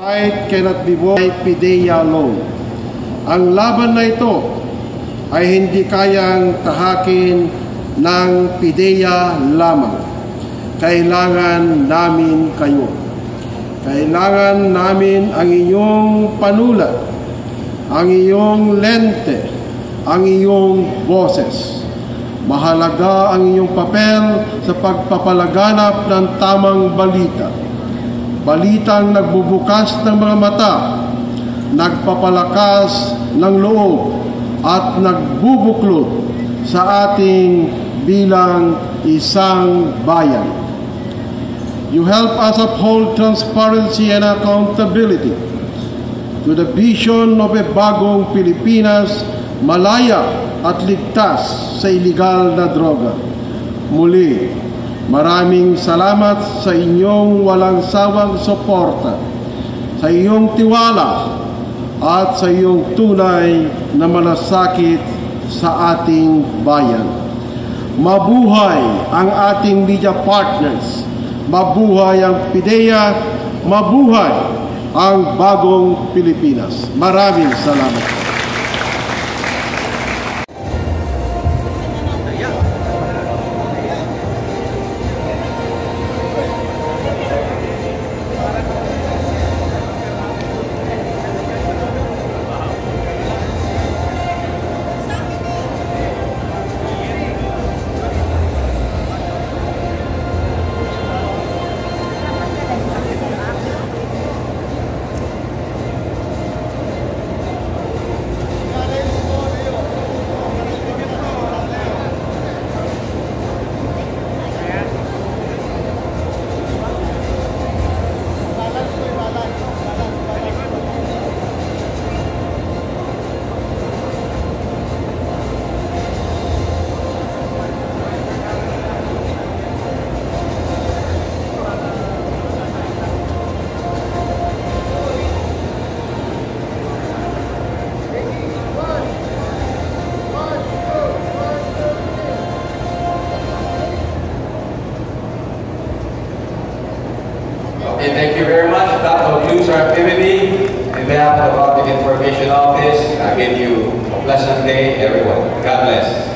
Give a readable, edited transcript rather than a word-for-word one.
Fight cannot be won by PIDEA alone. Ang laban na ito ay hindi kayang tahakin ng PIDEA lamang. Kailangan namin kayo. Kailangan namin ang iyong panulat, ang iyong lente, ang iyong boses. Mahalaga ang iyong papel sa pagpapalaganap ng tamang balita. Balitang nagbubukas ng mga mata, nagpapalakas ng loob, at nagbubuklod sa ating bilang isang bayan. You help us uphold transparency and accountability to the vision of a bagong Pilipinas, malaya at ligtas sa iligal na droga. Muli, maraming salamat sa inyong walang sawang suporta, sa iyong tiwala, at sa iyong tunay na malasakit sa ating bayan. Mabuhay ang ating media partners, mabuhay ang PIDEA, mabuhay ang bagong Pilipinas. Maraming salamat. Okay, thank you very much. That concludes our activity. On behalf of the Public Information Office, I give you a pleasant day, everyone. God bless.